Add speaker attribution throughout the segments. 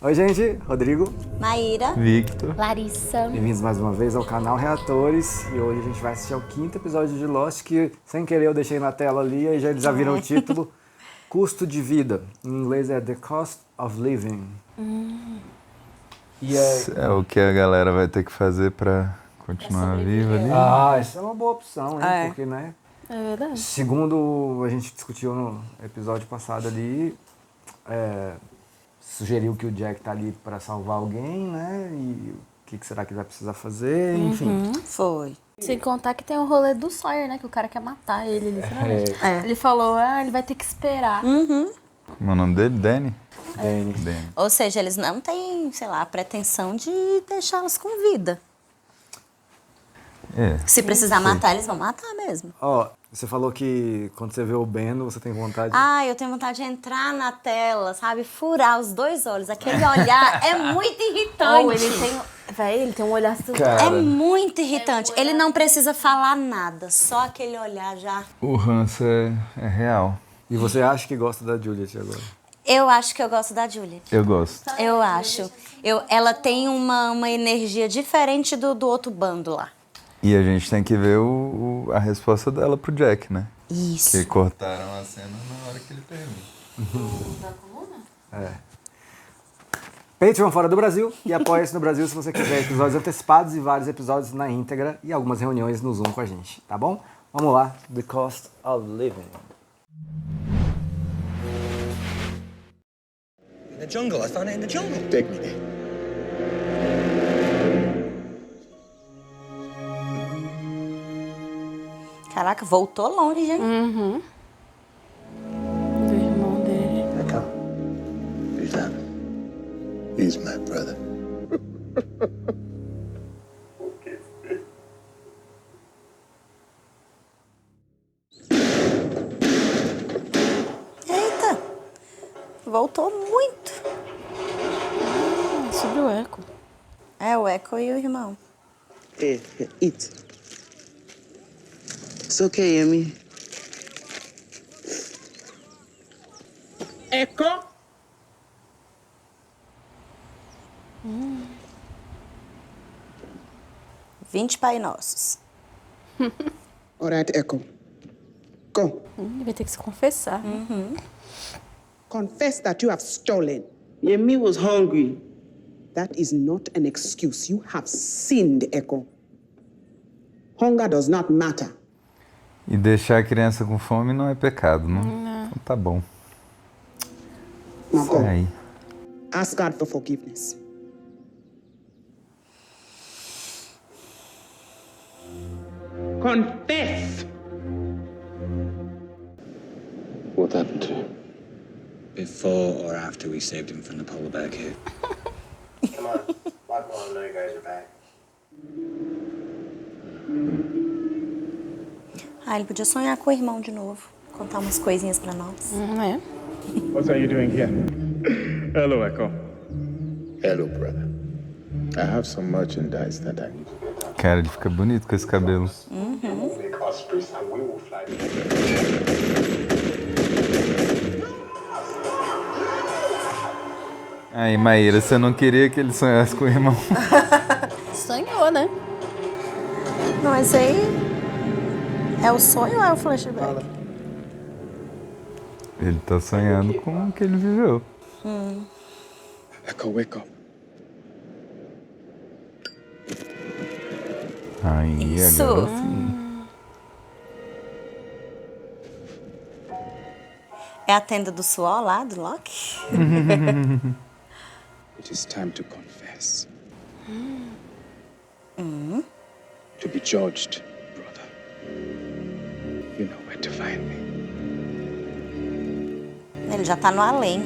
Speaker 1: Oi, gente. Rodrigo.
Speaker 2: Maíra.
Speaker 3: Victor.
Speaker 4: Larissa.
Speaker 1: Bem-vindos mais uma vez ao canal Reatores. E hoje a gente vai assistir ao 5º episódio de Lost, que sem querer eu deixei na tela ali e já eles já viram o título. Custo de vida. Em inglês é The Cost of Living. E
Speaker 3: é o que a galera vai ter que fazer pra continuar viva ali.
Speaker 1: Ah, isso é uma boa opção, hein? Porque, né?
Speaker 4: É verdade.
Speaker 1: Segundo a gente discutiu no episódio passado ali, sugeriu que o Jack tá ali pra salvar alguém, né? E o que será que ele vai precisar fazer, enfim.
Speaker 2: Foi.
Speaker 4: Sem contar que tem o rolê do Sawyer, né? Que o cara quer matar ele, literalmente. Ele falou, ele vai ter que esperar.
Speaker 3: Como é o nome dele? Danny?
Speaker 1: Danny.
Speaker 2: Ou seja, eles não têm, sei lá, a pretensão de deixá-los com vida. Se precisar matar, eles vão matar mesmo.
Speaker 1: Ó, você falou que quando você vê o Beno, você tem vontade...
Speaker 2: Eu tenho vontade de entrar na tela, sabe? Furar os dois olhos. Aquele olhar é muito irritante.
Speaker 4: Ele tem um olhar assim.
Speaker 2: É muito irritante. Ele não precisa falar nada, só aquele olhar já.
Speaker 3: O ranço é real.
Speaker 1: E você acha que gosta da Juliet agora?
Speaker 2: Eu acho que eu gosto da Juliet.
Speaker 3: Eu gosto.
Speaker 2: Eu acho. Ela tem uma energia diferente do outro bando lá.
Speaker 3: E a gente tem que ver a resposta dela pro Jack, né?
Speaker 2: Isso.
Speaker 3: Que cortaram a cena na hora que ele pergunta.
Speaker 1: Patreon fora do Brasil e apoia-se no Brasil se você quiser episódios antecipados e vários episódios na íntegra e algumas reuniões no Zoom com a gente, tá bom? Vamos lá, The Cost of Living.
Speaker 5: In the jungle, I found it in the jungle.
Speaker 6: Take me there.
Speaker 2: Caraca, voltou longe, hein?
Speaker 4: Do irmão dele.
Speaker 6: Echo. Who's that? He's my brother.
Speaker 2: Eita! Voltou muito.
Speaker 4: Sobre o Echo.
Speaker 2: É, o Echo e o irmão.
Speaker 7: Hey, eat. It's okay, Amy.
Speaker 5: Echo?
Speaker 2: 20 Pai Nossos.
Speaker 7: All right, Echo. Go.
Speaker 4: Ele vai ter que se confessar.
Speaker 7: Confess that you have stolen.
Speaker 8: Yemi was hungry.
Speaker 7: That is not an excuse. You have sinned, Echo. Hunger does not matter.
Speaker 3: E deixar a criança com fome não é pecado, não? Então tá bom.
Speaker 7: Now
Speaker 3: Isso
Speaker 7: go.
Speaker 3: aí.
Speaker 7: Ask God for forgiveness. Confess.
Speaker 6: What happened to him?
Speaker 5: Before or after we saved him from the polar bear cave?
Speaker 8: Come on. Let Mom know you guys are back.
Speaker 2: Ele podia sonhar com o irmão de novo. Contar umas coisinhas pra nós.
Speaker 9: What are you doing here? Hello, Echo.
Speaker 6: Hello, brother. I have some merchandise that I need.
Speaker 3: Cara, ele fica bonito com esse cabelo.
Speaker 6: Make us priests and we will fly.
Speaker 3: Aí, Maíra, você não queria que ele sonhasse com o irmão?
Speaker 4: Sonhou, né?
Speaker 2: Não, mas aí... É o sonho ou é o flashback?
Speaker 3: Ele tá sonhando com o que ele viveu.
Speaker 6: Echo, wake up.
Speaker 3: Aí,
Speaker 2: Isso.
Speaker 3: agora sim.
Speaker 2: É a tenda do suor lá, do Loki?
Speaker 6: It is time to confess. To be judged, brother. You know where to find me.
Speaker 2: Ele já tá no além.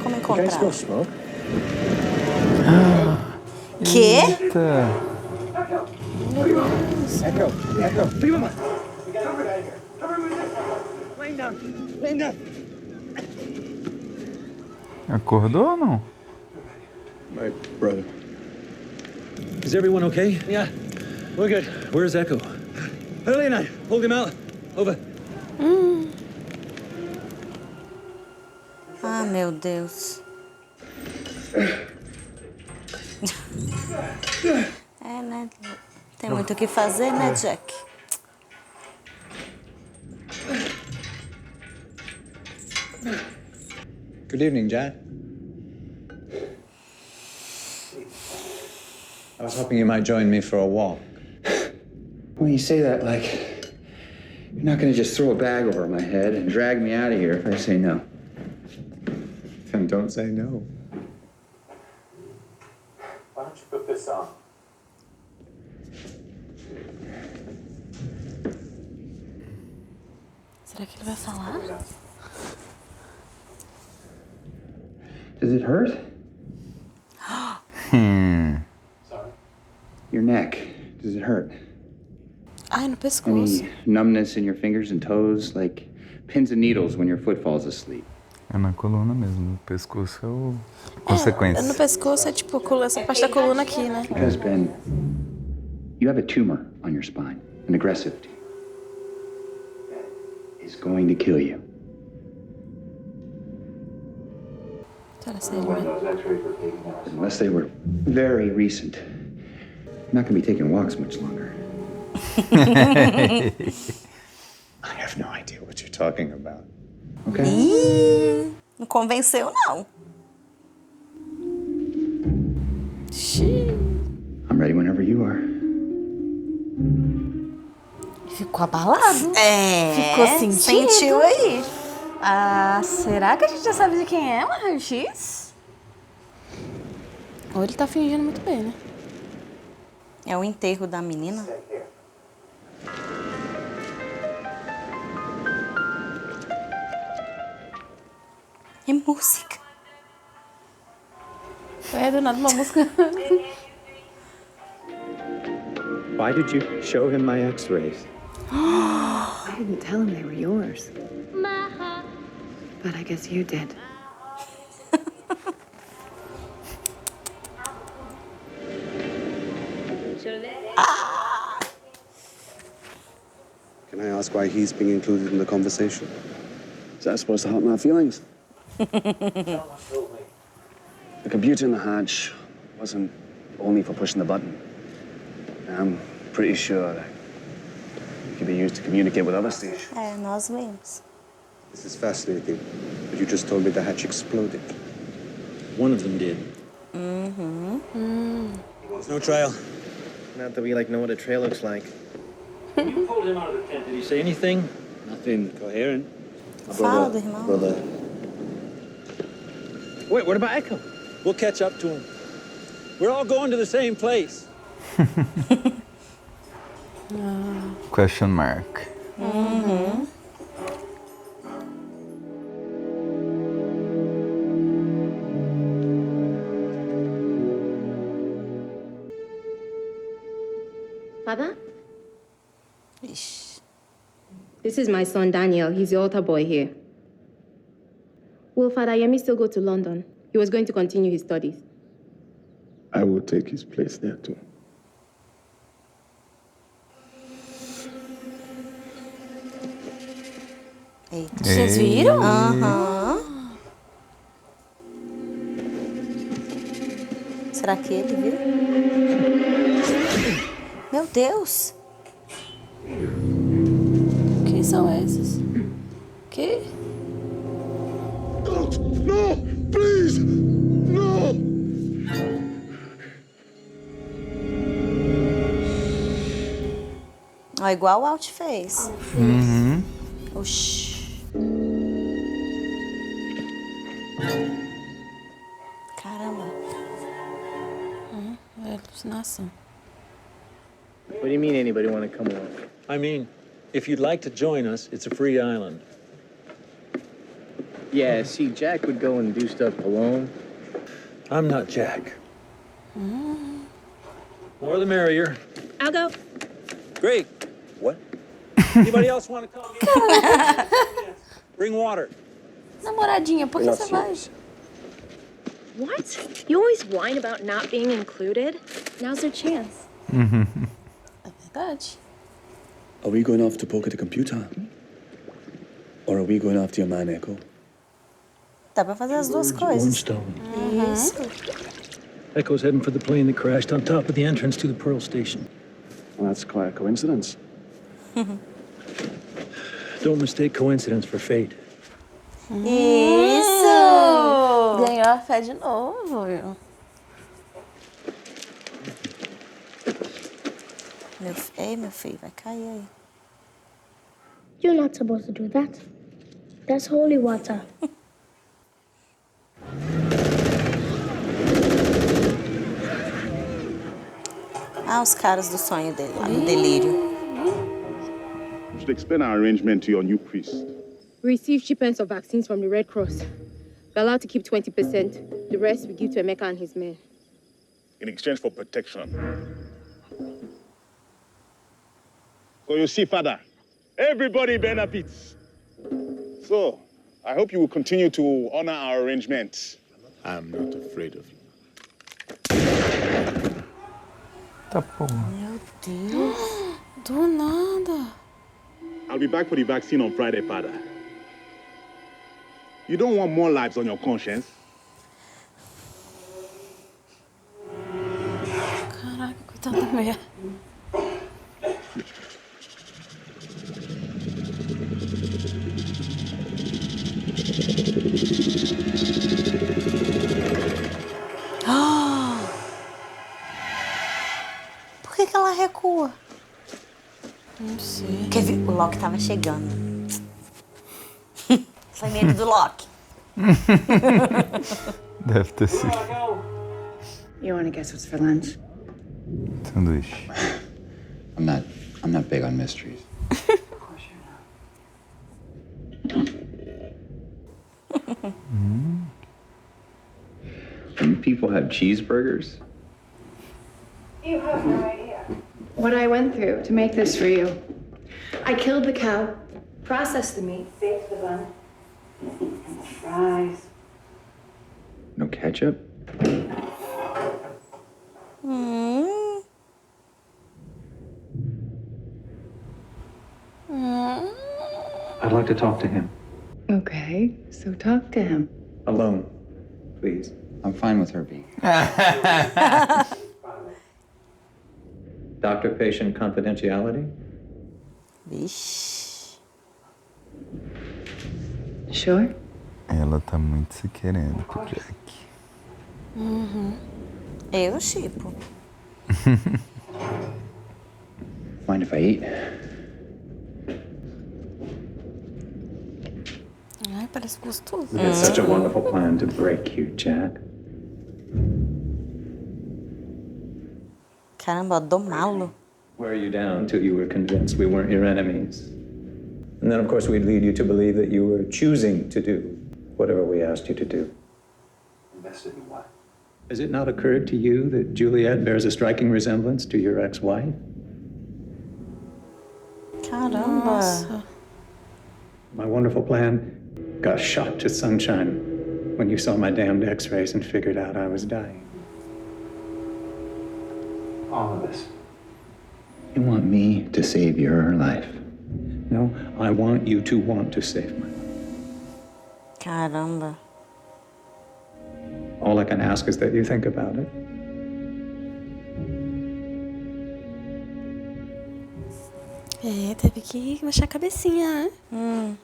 Speaker 2: Como encontrar?
Speaker 6: smoke?
Speaker 2: Quê?
Speaker 3: Eita.
Speaker 5: Echo, bring him up. Laying down. Laying down.
Speaker 3: Acordou ou não?
Speaker 6: My brother.
Speaker 5: Is everyone okay? Yeah, we're good. Where's Echo? Early night. Hold him out. Over.
Speaker 2: Ah, meu Deus. É, né? Tem muito o que fazer, né, Jack?
Speaker 6: Good evening, Jack. I was hoping you might join me for a walk.
Speaker 10: Well, you say that like you're not gonna just throw a bag over my head and drag me out of here if I say no.
Speaker 6: Then don't say no.
Speaker 8: Why don't you put this on?
Speaker 4: Será que ele vai falar?
Speaker 10: Does it hurt?
Speaker 8: Sorry?
Speaker 10: Your neck. Does it hurt?
Speaker 4: Ai, no pescoço.
Speaker 10: Any numbness in your fingers and toes, like pins and needles when your foot falls asleep?
Speaker 3: É na coluna mesmo. O pescoço é o consequência.
Speaker 4: No pescoço é tipo essa parte da coluna aqui, né?
Speaker 10: Because, Ben, you have a tumor on your spine, an aggressive tumor. It's going to kill you.
Speaker 4: Será sério,
Speaker 8: When
Speaker 4: né?
Speaker 8: those x-rays were taken out.
Speaker 10: Unless they were very recent. I'm not going to be taking walks much longer.
Speaker 6: I have no idea what you're talking about.
Speaker 10: Okay?
Speaker 2: Não convenceu, não.
Speaker 10: I'm ready whenever you are.
Speaker 4: Ficou abalado.
Speaker 2: É.
Speaker 4: Ficou sentido.
Speaker 2: Sentiu aí.
Speaker 4: Ah, será que a gente já sabe de quem é o raio-x? Ou ele tá fingindo muito bem, né?
Speaker 2: É o enterro da menina. É música.
Speaker 4: É, do nada uma música.
Speaker 6: Why did you show him my x-rays?
Speaker 11: I didn't tell him they were yours. But I guess you did.
Speaker 12: Can I ask why he's being included in the conversation? Is that supposed to help my feelings? The computer in the hatch wasn't only for pushing the button. I'm pretty sure that it could be used to communicate with other stations.
Speaker 2: É, nós mesmos.
Speaker 12: This is fascinating. But you just told me the hatch exploded.
Speaker 5: One of them did.
Speaker 13: No trail. Not that we know what a trail looks like.
Speaker 5: You pulled him out of the tent. Did he say anything?
Speaker 12: Nothing coherent. My
Speaker 2: Fala do irmão.
Speaker 12: brother.
Speaker 5: Wait, what about Echo? We'll catch up to him. We're all going to the same place.
Speaker 3: Question mark.
Speaker 14: Father?
Speaker 2: Ixi.
Speaker 14: This is my son, Daniel. He's the altar boy here. Will Father Yemi still go to London? He was going to continue his studies.
Speaker 6: I will take his place there too.
Speaker 2: Eita.
Speaker 4: Vocês viram?
Speaker 2: Aham. Será que ele viu? Meu Deus.
Speaker 4: Quem são esses? Que?
Speaker 6: No! Please! No!
Speaker 2: Ó, igual o Alt fez.
Speaker 3: Uhum.
Speaker 2: Oxi. Caramba.
Speaker 4: É alucinação.
Speaker 13: What do you mean anybody want to come along?
Speaker 5: I mean, if you'd like to join us, it's a free island.
Speaker 13: Yeah, see, Jack would go and do stuff alone.
Speaker 5: I'm not Jack. More the merrier.
Speaker 14: I'll go.
Speaker 5: Great. What? Anybody else want to come? Bring water.
Speaker 4: Namoradinha, por que você vai?
Speaker 14: What? You always whine about not being included. Now's your chance.
Speaker 4: É verdade.
Speaker 12: Are we going off to poke at the computer? Or are we going after your man, Echo?
Speaker 2: Dá pra fazer as duas coisas.
Speaker 5: Moonstone.
Speaker 2: Isso.
Speaker 5: Echo's heading for the plane that crashed on top of the entrance to the Pearl Station.
Speaker 12: Well, that's quite a coincidence.
Speaker 5: Don't mistake coincidence for fate.
Speaker 2: Isso!
Speaker 4: Ganhou a fé de novo, viu?
Speaker 2: Ei, meu filho, vai cair aí.
Speaker 15: You're not supposed to do that. That's holy water.
Speaker 2: Ah, os caras do sonho dele, lá no delírio.
Speaker 16: You should explain our arrangement to your new priest.
Speaker 14: We receive shipments of vaccines from the Red Cross. We're allowed to keep 20%. The rest we give to Emeka and his men.
Speaker 16: In exchange for protection. So you see, Father, everybody benefits. So, I hope you will continue to honor our arrangement. I'm not afraid of you.
Speaker 3: Tá porra.
Speaker 4: Meu Deus. Do nada.
Speaker 16: I'll be back for the vaccine on Friday, Father. You don't want more lives on your conscience?
Speaker 4: Caraca, coitada da mulher.
Speaker 2: Por que ela recua?
Speaker 4: Não sei.
Speaker 2: Quer ver? O Loki tava chegando. Foi medo do Loki.
Speaker 3: Deve ter sido.
Speaker 11: You want to guess what's for lunch?
Speaker 3: Sanduíche.
Speaker 10: I'm not big on mysteries. When people have cheeseburgers?
Speaker 11: You have no idea what I went through to make this for you. I killed the cow, processed the meat, baked the bun, and the fries.
Speaker 10: No ketchup?
Speaker 13: I'd like to talk to him.
Speaker 11: Okay, so talk to him.
Speaker 13: Alone, please.
Speaker 10: I'm fine with her being.
Speaker 13: Doctor-patient confidentiality?
Speaker 2: Vixe.
Speaker 11: Sure?
Speaker 3: Ela tá muito se querendo com o Jack.
Speaker 2: Eu chipo.
Speaker 10: Mind if I eat?
Speaker 4: Ai, parece gostoso.
Speaker 13: It's such a wonderful plan to break you, Jack.
Speaker 2: Caramba, domá-lo.
Speaker 13: Wear you down till you were convinced we weren't your enemies. And then, of course, we'd lead you to believe that you were choosing to do whatever we asked you to do.
Speaker 12: Invested in what?
Speaker 13: Has it not occurred to you that Juliet bears a striking resemblance to your ex-wife?
Speaker 2: Caramba.
Speaker 4: Nossa.
Speaker 13: My wonderful plan got shot to sunshine when you saw my damned x-rays and figured out I was dying.
Speaker 12: All of this.
Speaker 10: You want me to save your life?
Speaker 13: No, I want you to want to save my life.
Speaker 2: Caramba.
Speaker 13: All I can ask is that you think about it.
Speaker 4: É, teve que baixar a cabecinha, né?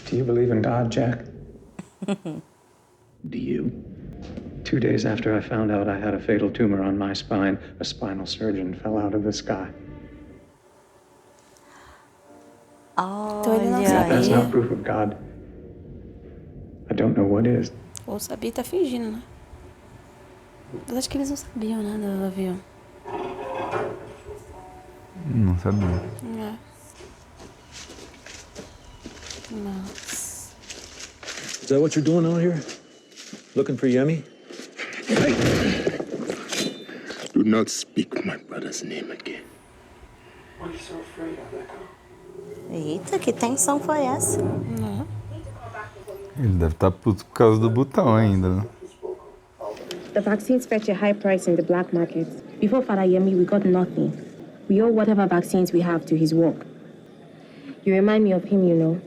Speaker 13: Do you believe in God, Jack?
Speaker 10: Do you?
Speaker 13: 2 days after I found out I had a fatal tumor on my spine, a spinal surgeon fell out of the sky.
Speaker 4: Então ele não
Speaker 13: If that's
Speaker 4: sabia.
Speaker 13: not proof of God, I don't know what is.
Speaker 4: Ou sabia e tá fingindo, né? Mas acho que eles não sabiam, né, do avião.
Speaker 3: Não sabia.
Speaker 4: É. Nossa.
Speaker 5: Is that what you're doing out here? Looking for Yemi?
Speaker 16: Do not speak my brother's name again.
Speaker 12: What are you so afraid of, Echo?
Speaker 2: Eita, que tensão foi essa?
Speaker 3: Ele deve estar puto por causa do botão ainda, né?
Speaker 14: The vaccines fetch a high price in the black market. Before Father Yemi, we got nothing. We owe whatever vaccines we have to his work. You remind me of him, you know.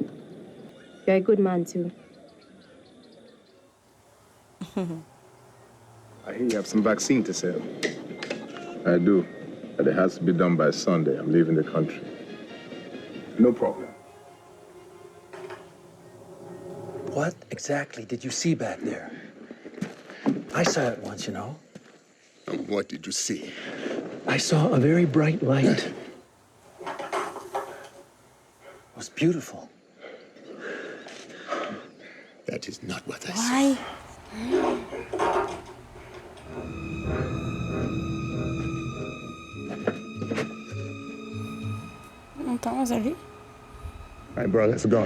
Speaker 14: You're a good man, too.
Speaker 16: I hear you have some vaccine to sell. I do. But it has to be done by Sunday. I'm leaving the country. No problem.
Speaker 5: What exactly did you see back there? I saw it once, you know.
Speaker 16: And what did you see?
Speaker 5: I saw a very bright light. It was beautiful.
Speaker 16: That is not what I
Speaker 2: Why?
Speaker 16: saw.
Speaker 4: Não tá mais ali?
Speaker 16: All right, bro, let's go.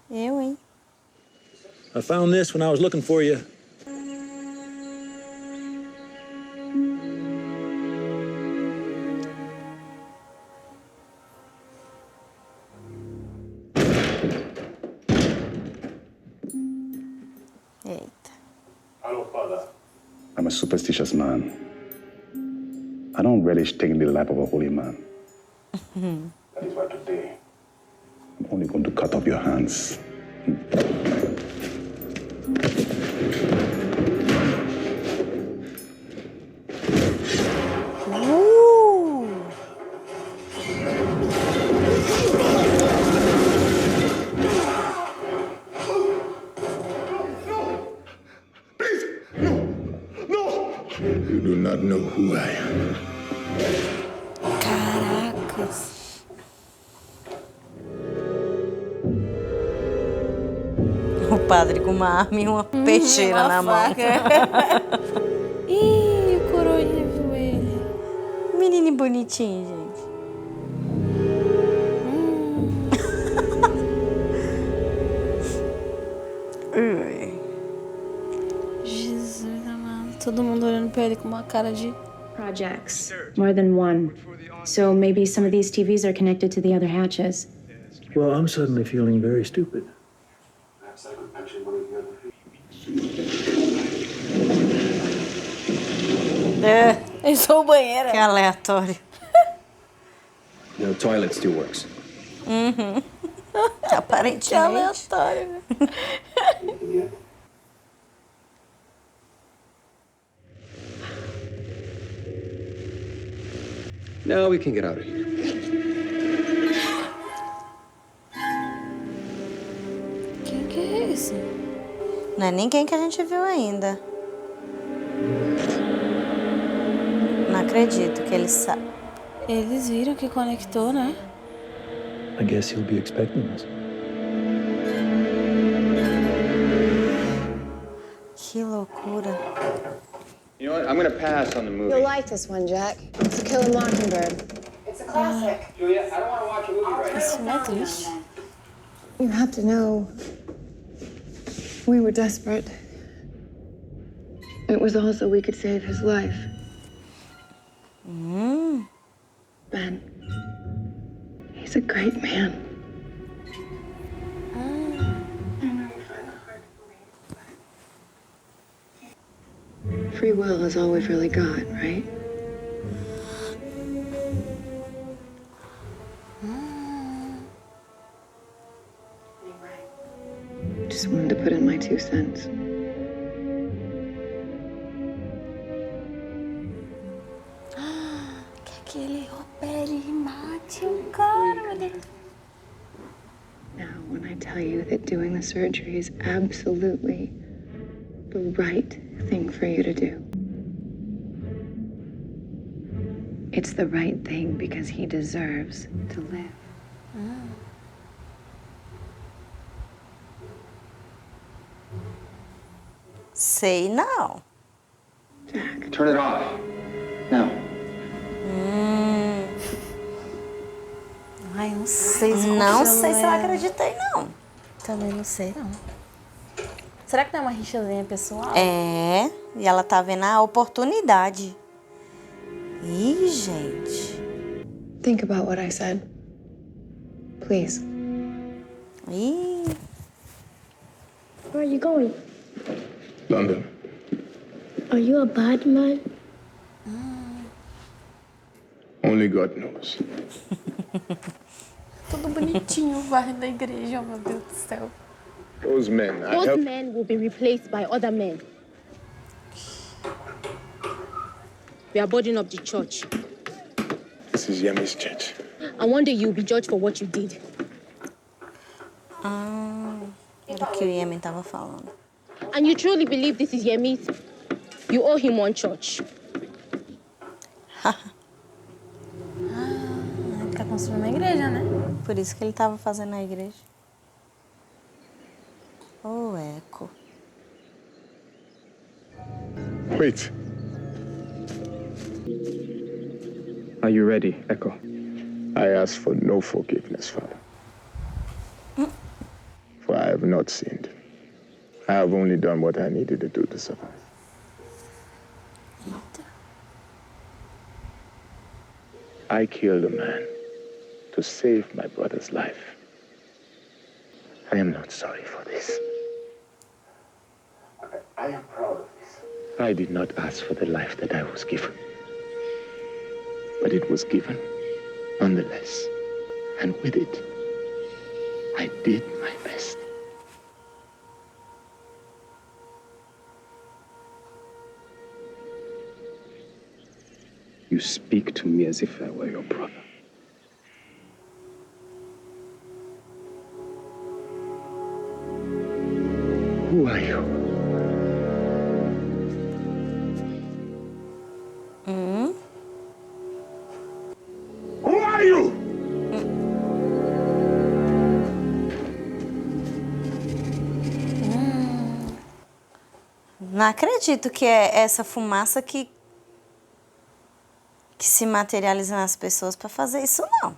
Speaker 2: Eu, hein?
Speaker 5: I found this when I was looking for you.
Speaker 2: Eita.
Speaker 8: Hello, Father.
Speaker 12: I'm a superstitious man. I don't relish taking the life of a holy man.
Speaker 8: That is why today
Speaker 12: I'm only going to cut off your hands.
Speaker 16: You do not know who I am.
Speaker 2: Caracas. O padre com uma arma e uma peixeira na mão.
Speaker 4: Ih, o coroinha viu ele.
Speaker 2: Menino bonitinho, gente.
Speaker 4: Jesus amado. Todo mundo olhando pra ele com uma cara de...
Speaker 11: Projects. More than one. So maybe some of these TVs are connected to the other hatches.
Speaker 5: Well, I'm suddenly feeling very stupid.
Speaker 8: perhaps I could mention one of the other
Speaker 2: É.
Speaker 4: Eu sou o banheiro.
Speaker 2: Que aleatório.
Speaker 13: The toilet still works.
Speaker 2: Uhum. Aparentemente.
Speaker 4: Que aleatório, né?
Speaker 13: Now we can get out of here.
Speaker 4: Quem que é esse?
Speaker 2: Não é ninguém que a gente viu ainda. Não acredito que eles sabem.
Speaker 4: Eles viram que conectou, né?
Speaker 5: I guess he'll be expecting us.
Speaker 2: Que loucura.
Speaker 10: You know what? I'm gonna pass on the movie.
Speaker 11: You'll like this one, Jack. It's To Kill a Mockingbird.
Speaker 8: It's a classic. Julia, I don't want to watch a movie right
Speaker 4: Isso não é triste.
Speaker 11: You have to know, we were desperate. It was also we could save his life. Ben, he's a great man. Free will is all we've really got, right? Just wanted to put in my 2 cents.
Speaker 4: Que aquele opere e mate o cara, meu Deus.
Speaker 11: Now, when I tell you that doing the surgery is absolutely the right thing for you to do, it's the right thing because he deserves to live.
Speaker 2: Sei não.
Speaker 10: Turn it off. Now.
Speaker 4: Ai, não sei se
Speaker 2: Não sei se eu acreditei, não.
Speaker 4: Também não sei, não. Será que não é uma rixazinha pessoal?
Speaker 2: É, e ela tá vendo a oportunidade. Ih, gente.
Speaker 11: Think about what I said. Please.
Speaker 2: Ih.
Speaker 15: Where are you going?
Speaker 16: London.
Speaker 15: Are you a bad man?
Speaker 16: Only God knows.
Speaker 4: Tudo bonitinho, vai da igreja, meu Deus do céu.
Speaker 16: Those men.
Speaker 14: Those men will be replaced by other men. We are building up the church.
Speaker 16: This is Yemi's church.
Speaker 14: And one day you'll be judged for what you did.
Speaker 2: Era o que o Yemi tava falando.
Speaker 14: And you truly believe this is Yemi's? You owe him one church.
Speaker 4: Ele tá construindo uma igreja, né?
Speaker 2: Por isso que ele tava fazendo a igreja. Oh, Echo.
Speaker 12: Wait. Are you ready, Echo?
Speaker 16: I ask for no forgiveness, Father. For I have not sinned. I have only done what I needed to do to survive. I killed a man to save my brother's life. I am not sorry for this. I am proud of this. I did not ask for the life that I was given. But it was given, nonetheless. And with it, I did my best.
Speaker 12: You speak to me as if I were your brother.
Speaker 16: Who are you? Who are you?
Speaker 2: Não acredito que é essa fumaça que se materializa nas pessoas para fazer isso, não.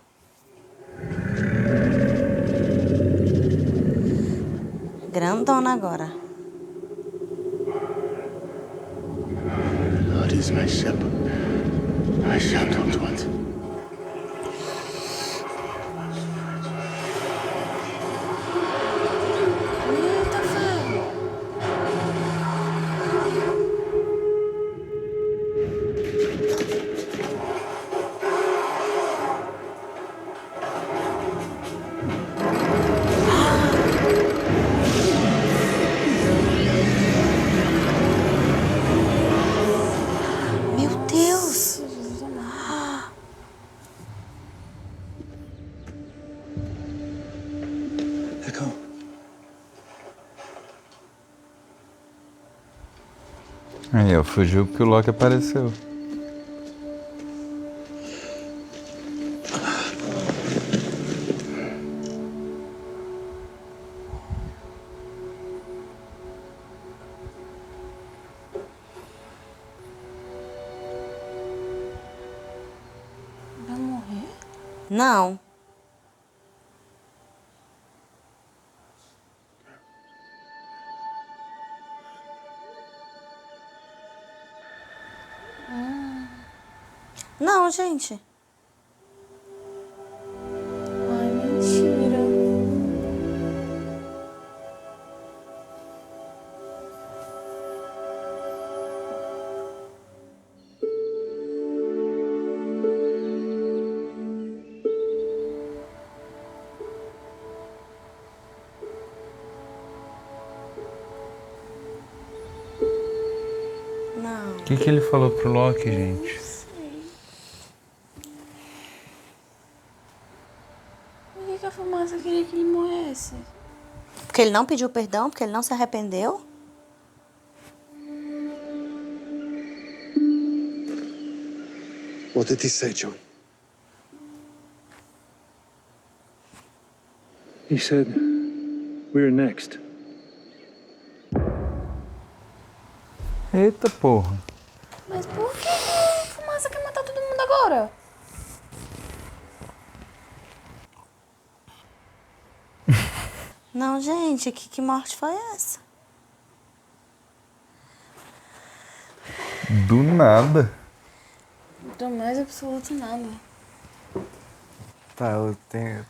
Speaker 2: Grandona agora.
Speaker 16: Lord is my shepherd. I shall not want.
Speaker 3: Aí, ó, fugiu porque o Loki apareceu.
Speaker 4: Vai morrer?
Speaker 2: Não. Não, gente.
Speaker 4: Ai, mentira.
Speaker 2: Não.
Speaker 3: O que ele falou pro Loki, gente?
Speaker 4: Por que a fumaça queria que ele morresse?
Speaker 2: Porque ele não pediu perdão, porque ele não se arrependeu.
Speaker 12: What did he say, John?
Speaker 13: He said, we're next.
Speaker 3: Eita porra.
Speaker 4: Mas por que a fumaça quer matar todo mundo agora?
Speaker 2: Não, gente, que morte foi essa?
Speaker 3: Do nada.
Speaker 4: Do mais absoluto nada.
Speaker 1: Tá, eu tenho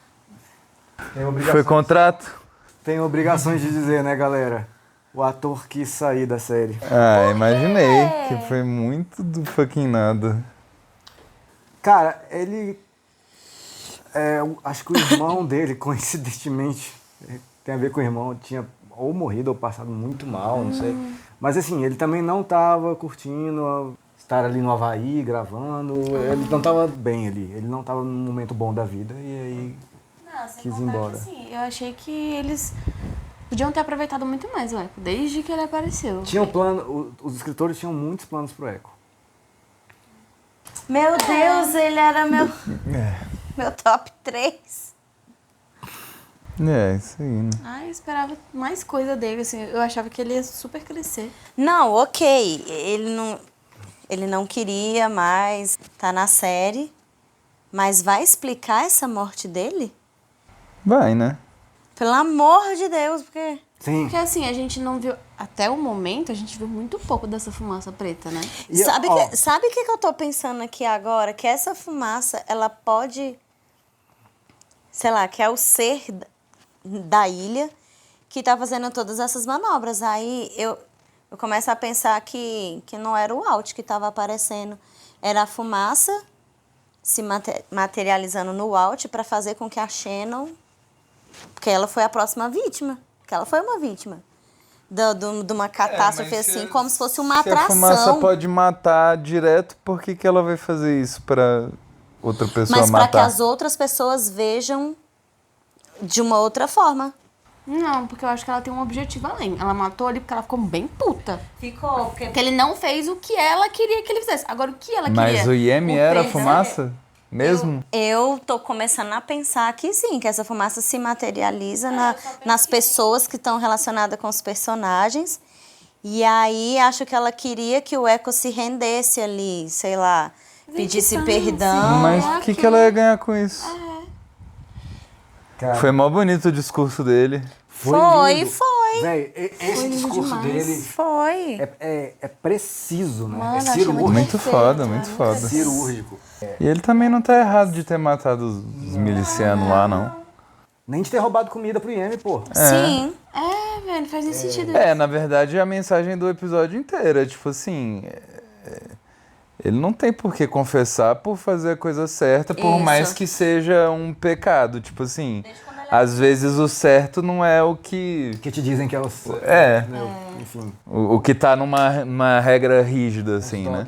Speaker 3: Foi contrato?
Speaker 1: Tenho obrigações de dizer, né, galera? O ator quis sair da série.
Speaker 3: Ah, imaginei. Que foi muito do fucking nada.
Speaker 1: Cara, ele... acho que o irmão dele, coincidentemente, tem a ver com o irmão, tinha ou morrido ou passado muito mal, não sei. Mas assim, ele também não tava curtindo estar ali no Havaí gravando. Ele não tava bem ali. Ele não tava num momento bom da vida e aí quis ir embora.
Speaker 4: Assim, eu achei que eles podiam ter aproveitado muito mais o Echo, desde que ele apareceu.
Speaker 1: Tinha um plano, os escritores tinham muitos planos pro Echo.
Speaker 2: Meu Deus, ele era meu top 3.
Speaker 3: É, isso aí, né?
Speaker 4: Eu esperava mais coisa dele, assim, eu achava que ele ia super crescer.
Speaker 2: Não, ok, ele não queria mais tá na série, mas vai explicar essa morte dele?
Speaker 3: Vai, né?
Speaker 2: Pelo amor de Deus, porque...
Speaker 1: Sim.
Speaker 4: Porque assim, a gente não viu, até o momento, a gente viu muito pouco dessa fumaça preta, né?
Speaker 2: Sabe o que eu tô pensando aqui agora? Que essa fumaça, ela pode... Sei lá, que é o ser da ilha que tá fazendo todas essas manobras. Aí eu começo a pensar que não era o Walt que tava aparecendo. Era a fumaça se materializando no Walt para fazer com que a Shannon... Porque ela foi a próxima vítima. Porque ela foi uma vítima. De uma catástrofe assim, como se fosse uma atração.
Speaker 3: Se a fumaça pode matar direto, por que ela vai fazer isso pra outra pessoa
Speaker 2: matar? Mas para que as outras pessoas vejam de uma outra forma.
Speaker 4: Não, porque eu acho que ela tem um objetivo além. Ela matou ali porque ela ficou bem puta.
Speaker 2: Ficou.
Speaker 4: Porque ele não fez o que ela queria que ele fizesse. Agora, o que ela queria?
Speaker 3: Mas o Yemi era a fumaça? Mesmo?
Speaker 2: Eu tô começando a pensar que sim, que essa fumaça se materializa nas pessoas que estão relacionadas com os personagens. E aí, acho que ela queria que o Echo se rendesse ali, sei lá, pedisse perdão.
Speaker 3: Mas o que ela ia ganhar com isso?
Speaker 1: Cara,
Speaker 3: foi mó bonito o discurso dele.
Speaker 2: Foi.
Speaker 1: Véi, esse discurso dele
Speaker 2: foi.
Speaker 1: É preciso, né?
Speaker 4: Mano,
Speaker 1: é cirúrgico.
Speaker 3: Muito foda, muito foda.
Speaker 1: É cirúrgico.
Speaker 3: E ele também não tá errado de ter matado os milicianos lá, não.
Speaker 1: Nem de ter roubado comida pro Yemi, pô.
Speaker 2: Sim.
Speaker 4: Velho, faz nem sentido.
Speaker 3: Na verdade, a mensagem do episódio inteiro é tipo assim... ele não tem por que confessar por fazer a coisa certa, por mais que seja um pecado. Tipo assim, às vezes o certo não é o que...
Speaker 1: Que te dizem que é o certo. Enfim.
Speaker 3: O que tá numa regra rígida, assim, né?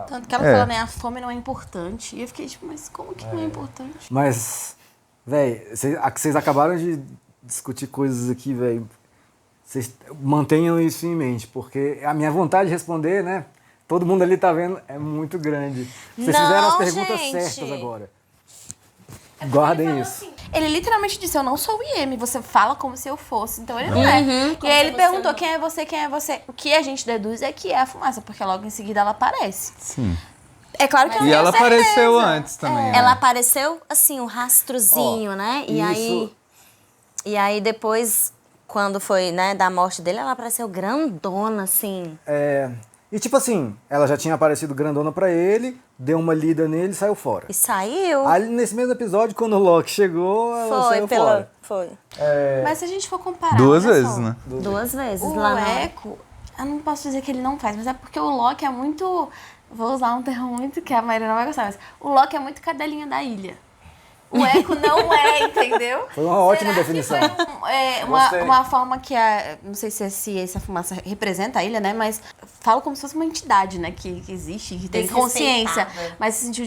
Speaker 4: Tanto que ela fala, né, a fome não é importante. E eu fiquei tipo, mas como que não é importante?
Speaker 1: Mas, véi, vocês acabaram de discutir coisas aqui, véi. Vocês mantenham isso em mente, porque a minha vontade de responder, né? Todo mundo ali tá vendo, é muito grande. Vocês fizeram as perguntas certas agora. Guardem isso.
Speaker 4: Assim, ele literalmente disse, eu não sou o Yemi, você fala como se eu fosse, então ele não é. E aí ele perguntou, quem é você, quem é você? O que a gente deduz é que é a fumaça, porque logo em seguida ela aparece.
Speaker 3: Sim.
Speaker 2: É claro que eu não
Speaker 3: E ela
Speaker 2: tenho certeza.
Speaker 3: apareceu antes também, né?
Speaker 2: Ela apareceu, assim, um rastrozinho, né? E aí depois, quando foi, né, da morte dele, ela apareceu grandona, assim.
Speaker 1: E tipo assim, ela já tinha aparecido grandona pra ele, deu uma lida nele e saiu fora.
Speaker 2: E saiu.
Speaker 1: Aí nesse mesmo episódio, quando o Loki chegou, ela saiu fora.
Speaker 2: Foi.
Speaker 4: Mas se a gente for comparar...
Speaker 3: 2 vezes, né?
Speaker 2: Duas vezes.
Speaker 4: O Echo, eu não posso dizer que ele não faz, mas é porque o Loki é muito... Vou usar um termo muito que a maioria não vai gostar, mas o Loki é muito cadelinha da ilha. O Echo não é, entendeu?
Speaker 1: Foi uma ótima definição.
Speaker 4: Foi uma forma que não sei se essa fumaça representa a ilha, né? Mas falo como se fosse uma entidade, né? Que existe, que tem consciência. Mas se sentiu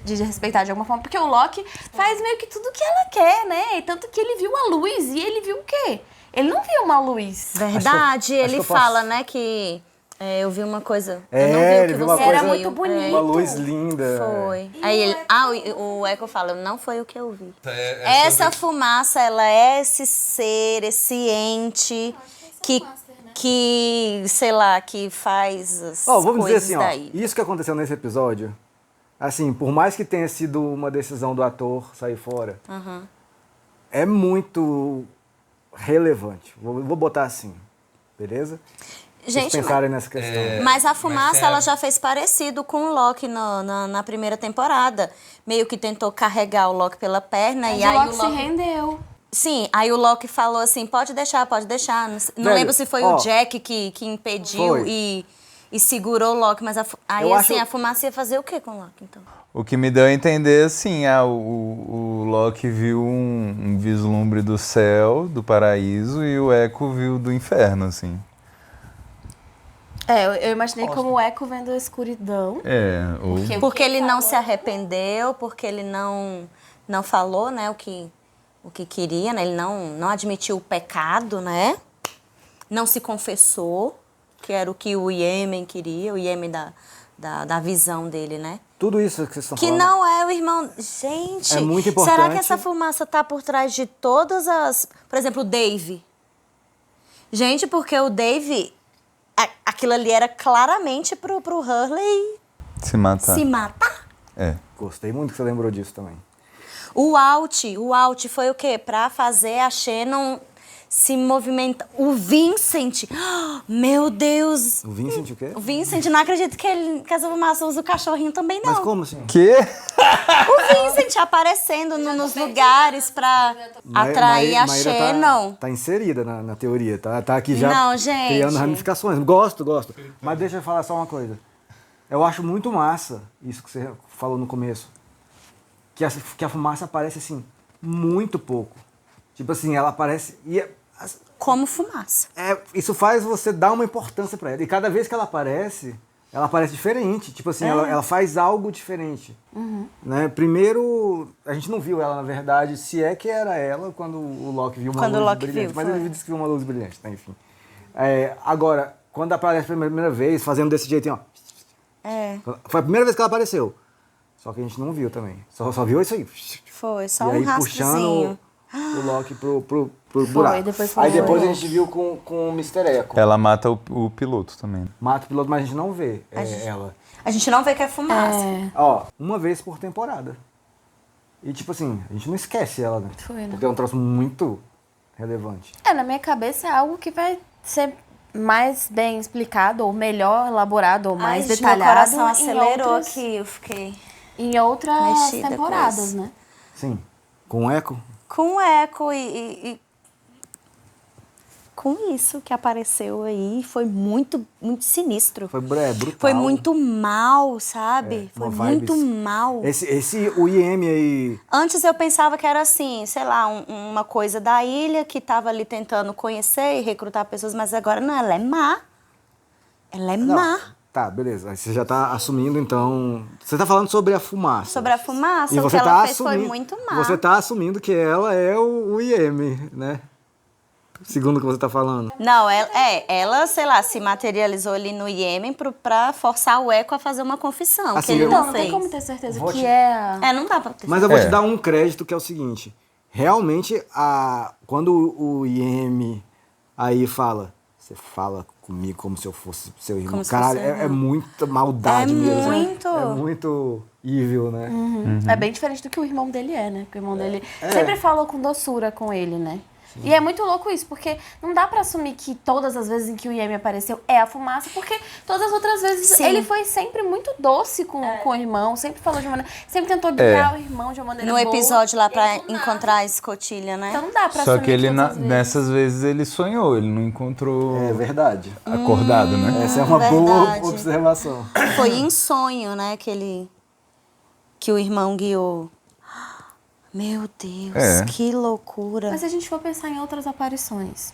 Speaker 4: de respeitar de alguma forma. Porque o Loki faz meio que tudo que ela quer, né? E tanto que ele viu a luz e ele viu o quê? Ele não viu uma luz.
Speaker 2: Verdade, ele fala, né, que... eu vi uma coisa. Eu não vi o que você
Speaker 4: era muito bonito.
Speaker 1: Uma luz linda.
Speaker 2: Foi. Aí ele. O Echo fala, não foi o que eu vi. Essa fumaça, ela é esse ser, esse ente que sei lá, que faz as
Speaker 1: vamos
Speaker 2: coisas
Speaker 1: dizer assim,
Speaker 2: daí.
Speaker 1: Isso que aconteceu nesse episódio, assim, por mais que tenha sido uma decisão do ator sair fora, é muito relevante. Vou botar assim, beleza?
Speaker 2: Gente,
Speaker 1: pensarem nessa questão.
Speaker 2: Mas a fumaça, ela já fez parecido com o Loki na primeira temporada. Meio que tentou carregar o Loki pela perna.
Speaker 4: Mas
Speaker 2: e aí
Speaker 4: o Loki se rendeu.
Speaker 2: Sim, aí o Loki falou assim, pode deixar. Não
Speaker 1: Velho,
Speaker 2: lembro se foi o Jack que impediu e segurou o Loki, mas aí assim, a fumaça ia fazer o quê com o Loki, então?
Speaker 3: O que me deu a entender, assim, o Loki viu um vislumbre do céu, do paraíso, e o Echo viu do inferno, assim.
Speaker 4: Eu imaginei como o Echo vendo a escuridão.
Speaker 2: Porque ele não se arrependeu, porque ele não falou, né, o que queria, né? Ele não admitiu o pecado, né? Não se confessou, que era o que o Yemen queria, o Yemen da visão dele, né?
Speaker 1: Tudo isso que vocês estão
Speaker 2: Que
Speaker 1: falando.
Speaker 2: não é o irmão... Gente,
Speaker 1: é muito importante.
Speaker 2: Será que essa fumaça tá por trás de todas as... Por exemplo, o Dave. Gente, porque o Dave... Aquilo ali era claramente pro Hurley...
Speaker 3: Se matar.
Speaker 1: Gostei muito que você lembrou disso também.
Speaker 2: O Alt foi o quê? Pra fazer a Shannon se movimentar. O Vincent, meu Deus.
Speaker 1: O Vincent o quê?
Speaker 2: O Vincent, não acredito que essa fumaça usa o cachorrinho também, não.
Speaker 1: Mas como assim?
Speaker 3: Quê?
Speaker 2: O Vincent aparecendo nos lugares pra atrair a Shannon.
Speaker 1: Tá inserida na teoria, tá aqui já
Speaker 2: não, gente.
Speaker 1: Criando ramificações. Gosto. Mas deixa eu falar só uma coisa. Eu acho muito massa isso que você falou no começo. Que a fumaça aparece, assim, muito pouco. Tipo assim, ela aparece...
Speaker 2: Como fumaça.
Speaker 1: Isso faz você dar uma importância pra ela. E cada vez que ela aparece diferente. Tipo assim, ela faz algo diferente. Né? Primeiro, a gente não viu ela, na verdade, se é que era ela quando o Loki viu uma luz brilhante. Mas ele disse que viu uma luz brilhante, né? Enfim. Agora, quando aparece pela primeira vez, fazendo desse jeitinho, ó. Foi a primeira vez que ela apareceu. Só que a gente não viu também. Só viu isso aí.
Speaker 2: Foi, só
Speaker 1: e
Speaker 2: um rastrozinho.
Speaker 1: Puxando o Loki pro buraco. Aí depois a gente viu com o Mr. Echo.
Speaker 3: Ela mata o piloto também.
Speaker 1: Mata o piloto, mas a gente não vê ela.
Speaker 2: A gente não vê que é fumaça.
Speaker 1: Ó, uma vez por temporada. E tipo assim, a gente não esquece ela, né? Porque é um troço muito relevante.
Speaker 4: Na minha cabeça é algo que vai ser mais bem explicado, ou melhor elaborado, ou mais detalhado.
Speaker 2: Meu coração acelerou aqui, eu fiquei...
Speaker 4: Em outras temporadas, né?
Speaker 1: Sim. Com o Echo?
Speaker 2: Com o Echo e com isso que apareceu aí, foi muito, muito sinistro.
Speaker 1: Foi brutal.
Speaker 2: Foi muito mal, sabe? Foi muito mal.
Speaker 1: O IM aí...
Speaker 2: Antes eu pensava que era assim, sei lá, uma coisa da ilha que tava ali tentando conhecer e recrutar pessoas, mas agora não, ela é má. Ela é má.
Speaker 1: Tá, beleza. Aí você já tá assumindo, então... Você tá falando sobre a fumaça.
Speaker 2: Sobre a fumaça, o que ela fez foi muito má.
Speaker 1: Você tá assumindo que ela é o IM, né? Segundo o que você tá falando.
Speaker 2: Não, ela, sei lá, se materializou ali no Iêmen pra forçar o Echo a fazer uma confissão,
Speaker 1: assim,
Speaker 2: que ele não fez.
Speaker 4: Não tem como ter certeza que é...
Speaker 2: não dá pra ter certeza.
Speaker 1: Mas eu vou te dar um crédito, que é o seguinte. Realmente, quando o IM aí fala... Você fala comigo como se eu fosse seu irmão. Caralho, é muita maldade mesmo. É muito evil, né?
Speaker 4: É bem diferente do que o irmão dele né? Porque o irmão dele sempre falou com doçura com ele, né? Sim. E é muito louco isso, porque não dá pra assumir que todas as vezes em que o Iemi apareceu é a fumaça, porque todas as outras vezes ele foi sempre muito doce com o irmão, sempre falou de uma maneira, sempre tentou guiar o irmão de uma maneira boa.
Speaker 2: No episódio lá pra encontrar a escotilha, né?
Speaker 4: Então não dá pra
Speaker 3: Só
Speaker 4: assumir
Speaker 3: que ele,
Speaker 4: nessas
Speaker 3: vezes, ele sonhou, ele não encontrou...
Speaker 1: É verdade.
Speaker 3: Acordado, né?
Speaker 1: Essa é uma boa observação.
Speaker 2: Foi em sonho, né, que o irmão guiou. Meu Deus, que loucura.
Speaker 4: Mas se a gente for pensar em outras aparições,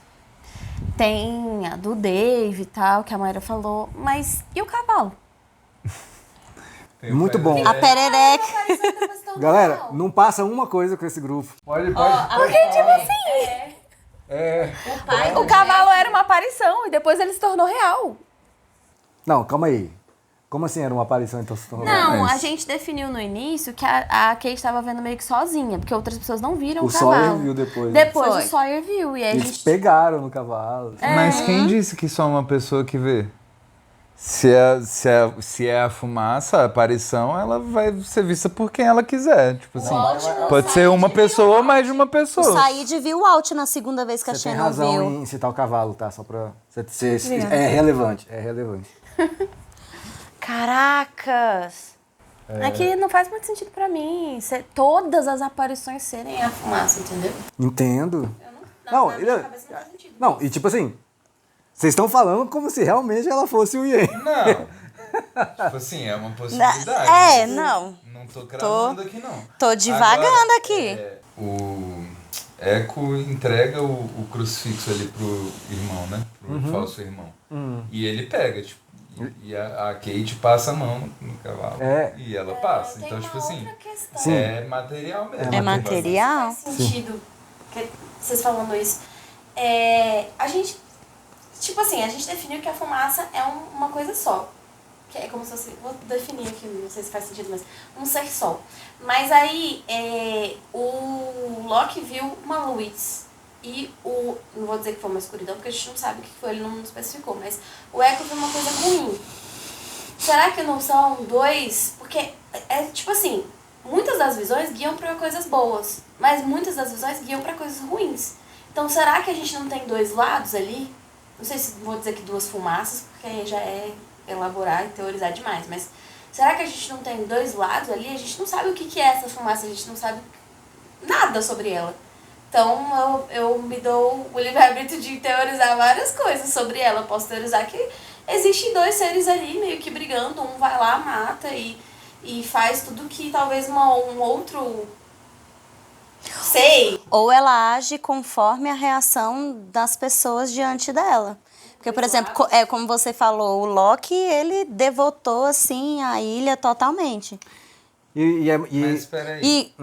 Speaker 4: tem a do Dave e tal, que a Mayra falou, mas e o cavalo?
Speaker 1: Muito bom.
Speaker 2: A perereca.
Speaker 1: Galera, não passa uma coisa com esse grupo.
Speaker 3: Pode.
Speaker 4: Porque, tipo assim, o cavalo era uma aparição e depois ele se tornou real.
Speaker 1: Não, calma aí. Como assim era uma aparição, então se tornou?
Speaker 4: Não, a gente definiu no início que a Kate estava vendo meio que sozinha, porque outras pessoas não viram o cavalo.
Speaker 1: O Sawyer viu depois.
Speaker 4: Depois o Sawyer viu. E aí
Speaker 1: eles pegaram no cavalo.
Speaker 3: Mas quem disse que só uma pessoa que vê? Se é a fumaça, a aparição, ela vai ser vista por quem ela quiser. Tipo assim, pode ser uma pessoa ou mais de uma pessoa.
Speaker 2: O Said viu o Alt na segunda vez que a Shannon viu.
Speaker 1: Você tem razão em citar o cavalo, tá? Só pra... É relevante.
Speaker 2: Caracas!
Speaker 4: É que não faz muito sentido pra mim todas as aparições serem a fumaça, entendeu?
Speaker 1: Entendo. Não, e tipo assim, Vocês estão falando como se realmente ela fosse o Yen.
Speaker 3: Não. Tipo assim, é uma possibilidade.
Speaker 2: Não.
Speaker 3: Não tô cravando aqui, não.
Speaker 2: Tô divagando
Speaker 3: agora,
Speaker 2: aqui.
Speaker 3: O Echo entrega o crucifixo ali pro irmão, né? Pro falso irmão. E ele pega, tipo, e a Kate passa a mão no cavalo. E ela passa. Então, tipo assim, é material mesmo.
Speaker 2: É material.
Speaker 4: Faz sentido que vocês falando isso. A gente, tipo assim, a gente definiu que a fumaça é uma coisa só. Que é como se fosse, vou definir aqui, não sei se faz sentido, mas um ser só. Mas aí, o Loki viu uma luz e não vou dizer que foi uma escuridão, porque a gente não sabe o que foi, ele não especificou, mas o Echo viu uma coisa ruim. Será que não são dois? Porque, tipo assim, muitas das visões guiam para coisas boas, mas muitas das visões guiam para coisas ruins. Então, será que a gente não tem dois lados ali? Não sei se vou dizer que duas fumaças, porque aí já é elaborar e teorizar demais, mas será que a gente não tem dois lados ali? A gente não sabe o que é essa fumaça, a gente não sabe nada sobre ela. Então eu me dou o livre-arbítrio de teorizar várias coisas sobre ela. Eu posso teorizar que existem dois seres ali meio que brigando, um vai lá, mata e faz tudo que talvez um outro... Sei.
Speaker 2: Ou ela age conforme a reação das pessoas diante dela. Porque, por exemplo, como você falou, o Loki, ele devotou, assim, a ilha totalmente.
Speaker 3: Mas peraí.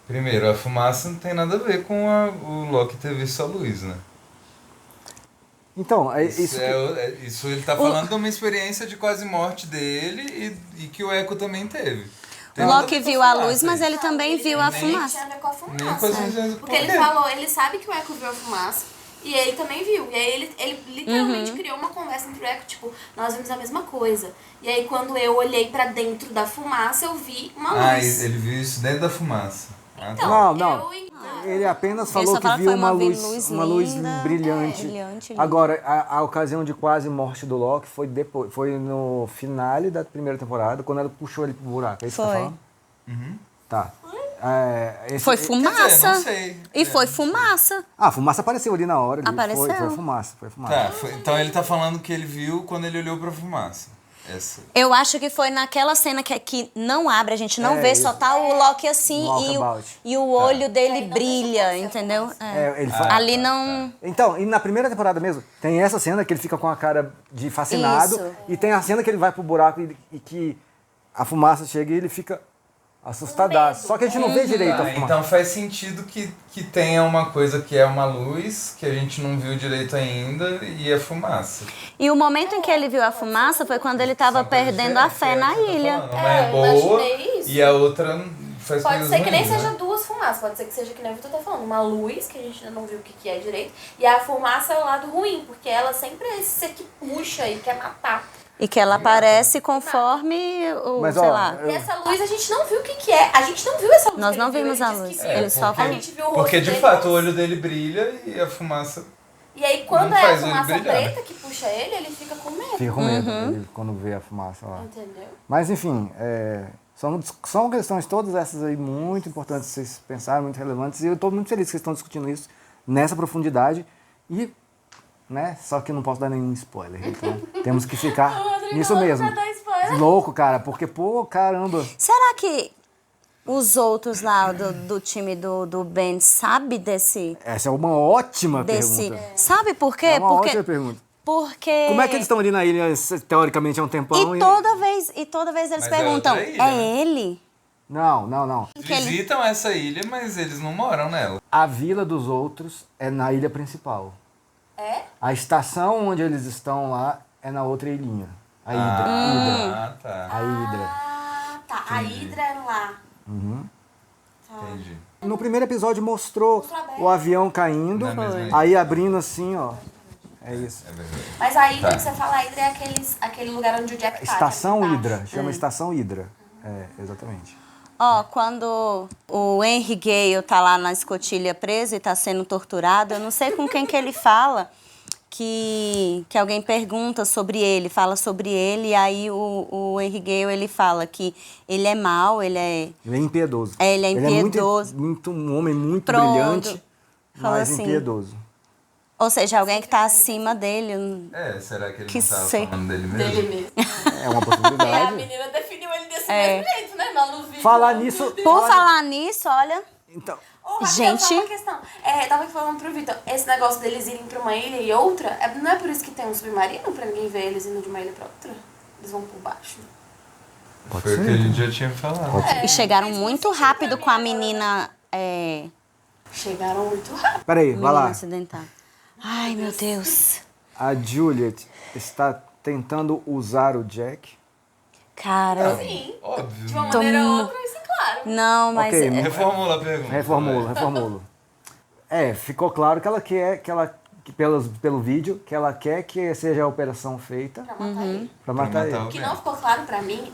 Speaker 3: Primeiro, a fumaça não tem nada a ver com o Loki ter visto a luz, né?
Speaker 1: Então,
Speaker 3: isso ele tá falando de uma experiência de quase morte dele e que o Echo também teve.
Speaker 2: O Loki viu a luz, mas ele também viu a fumaça.
Speaker 4: Tinha a ver com a fumaça. Porque ele falou, ele sabe que o Echo viu a fumaça. E ele também viu. E aí ele literalmente criou uma conversa entre o Echo, tipo, nós vimos a mesma coisa. E aí quando eu olhei pra dentro da fumaça, eu vi uma luz.
Speaker 3: Ele viu isso dentro da fumaça.
Speaker 1: Então, não. Ele apenas falou que viu uma luz brilhante. Agora, a ocasião de quase morte do Loki foi no finale da primeira temporada, quando ela puxou ele pro buraco. É isso que você tá falando? Tá.
Speaker 2: Foi fumaça.
Speaker 3: Dizer, não sei.
Speaker 2: E foi fumaça.
Speaker 1: A fumaça apareceu ali na hora.
Speaker 2: Apareceu.
Speaker 1: Foi fumaça.
Speaker 3: Tá, então ele tá falando que ele viu quando ele olhou pra fumaça.
Speaker 2: Eu acho que foi naquela cena que não abre, a gente não vê, só tá o Loki assim e o olho dele brilha, entendeu? Ali não...
Speaker 1: Então, e na primeira temporada mesmo, tem essa cena que ele fica com a cara de fascinado. Isso. E tem a cena que ele vai pro buraco e que a fumaça chega e ele fica assustadaço. Só que a gente não vê direito a fumaça.
Speaker 3: Então faz sentido que tenha uma coisa que é uma luz, que a gente não viu direito ainda, e a fumaça.
Speaker 2: E o momento em que ele viu a fumaça foi quando ele tava perdendo a fé na ilha.
Speaker 3: Uma é boa e a outra faz
Speaker 4: pode ser que nem
Speaker 3: ruins,
Speaker 4: seja duas fumaças, pode ser que seja que nem o Vitor tá falando, uma luz, que a gente ainda não viu o que é direito, e a fumaça é o lado ruim, porque ela sempre é esse ser que puxa e quer matar.
Speaker 2: E que ela aparece conforme o,
Speaker 1: mas,
Speaker 2: sei lá.
Speaker 4: E essa luz a gente não viu o que é. A gente não viu essa luz.
Speaker 2: Nós não vimos a luz. Ele só falou.
Speaker 4: A gente viu o rosto
Speaker 3: porque de
Speaker 4: dele,
Speaker 3: fato o olho dele brilha e a fumaça.
Speaker 4: E aí quando é a fumaça preta que puxa ele fica com medo.
Speaker 1: Fica com medo ele, quando vê a fumaça lá.
Speaker 4: Entendeu?
Speaker 1: Mas enfim, são questões todas essas aí muito importantes de vocês pensarem, muito relevantes. E eu estou muito feliz que vocês estão discutindo isso nessa profundidade. E, né, só que eu não posso dar nenhum spoiler. Então temos que ficar nisso mesmo. Louco, cara, porque, pô, caramba.
Speaker 2: Será que os outros lá do time do Ben sabem desse...
Speaker 1: Essa é uma ótima pergunta.
Speaker 2: Sabe por quê?
Speaker 1: É uma ótima pergunta.
Speaker 2: Porque...
Speaker 1: Como é que eles estão ali na ilha, teoricamente, há um tempão?
Speaker 2: E toda vez eles perguntam, ele?
Speaker 1: Não.
Speaker 3: Visitam essa ilha, mas eles não moram nela.
Speaker 1: A vila dos outros é na ilha principal.
Speaker 4: É?
Speaker 1: A estação onde eles estão lá é na outra ilhinha. A Hydra.
Speaker 3: Tá.
Speaker 1: A Hydra.
Speaker 4: Tá. A Hydra é lá.
Speaker 3: Tá. Entendi.
Speaker 1: No primeiro episódio mostrou o avião caindo, aí abrindo assim, ó. É isso.
Speaker 3: É verdade.
Speaker 4: Mas a Hydra, que você fala, a Hydra é aquele lugar onde o Jack tá.
Speaker 1: Estação Hydra. Chama Estação Hydra. Exatamente.
Speaker 2: Quando o Henry Gale tá lá na escotilha preso e tá sendo torturado, eu não sei com quem que ele fala, que alguém pergunta sobre ele, fala sobre ele, e aí o Henry Gale, ele fala que ele é mau, ele é
Speaker 1: impiedoso.
Speaker 2: Ele é impiedoso.
Speaker 1: Um homem muito brilhante, mas assim, impiedoso.
Speaker 2: Ou seja, alguém que tá acima dele.
Speaker 3: Será que ele
Speaker 2: Que
Speaker 3: não tava
Speaker 2: sei.
Speaker 3: falando dele mesmo?
Speaker 4: Dele mesmo.
Speaker 1: É uma
Speaker 4: E a
Speaker 1: possibilidade.
Speaker 4: menina definiu ele desse
Speaker 2: É.
Speaker 4: mesmo jeito, né? Mas no vídeo.
Speaker 1: Falar nisso...
Speaker 2: Por falar nisso, olha...
Speaker 1: Então,
Speaker 2: Gente.
Speaker 4: Só uma questão. Tava falando pro Vitor, esse negócio deles irem pra uma ilha e outra, não é por isso que tem um submarino pra ninguém ver eles indo de uma ilha pra outra? Eles vão por baixo.
Speaker 3: Foi o que a gente já tinha falado.
Speaker 2: E chegaram muito rápido com a menina...
Speaker 4: Chegaram muito rápido.
Speaker 1: peraí, vai lá.
Speaker 2: acidentada. Ai, meu Deus.
Speaker 1: A Juliet está tentando usar o Jack.
Speaker 2: Cara...
Speaker 4: Sim.
Speaker 3: Óbvio.
Speaker 4: De uma
Speaker 3: né?
Speaker 4: maneira ou outra, isso é claro.
Speaker 2: Não, mas...
Speaker 1: Ok,
Speaker 3: Reformula a pergunta.
Speaker 1: Reformulo. Ficou claro que ela quer, que pelo vídeo, que ela quer que seja a operação feita
Speaker 4: Pra matar ele.
Speaker 1: pra matar ele.
Speaker 4: O que não ficou claro pra mim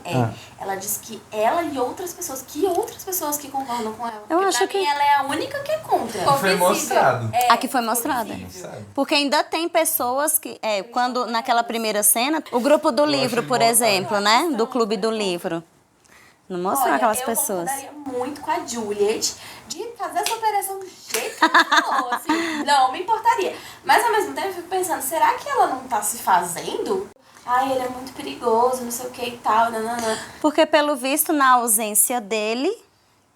Speaker 4: ela disse que ela e outras pessoas que concordam com ela.
Speaker 2: Eu
Speaker 4: Porque
Speaker 2: acho
Speaker 4: pra
Speaker 2: que-
Speaker 4: mim ela é a única que é contra.
Speaker 3: Foi mostrado.
Speaker 2: Aqui foi mostrada. Porque ainda tem pessoas que... quando naquela primeira cena, o grupo do livro, por exemplo, né? Do clube do livro. Não mostra aquelas pessoas.
Speaker 4: Eu concordaria muito com a Juliet de fazer essa operação do jeito que ela falou, assim, não me importaria. Mas ao mesmo tempo eu fico pensando, será que ela não tá se fazendo? Ai, ele é muito perigoso, não sei o que e tal, nananã.
Speaker 2: Porque, pelo visto, na ausência dele,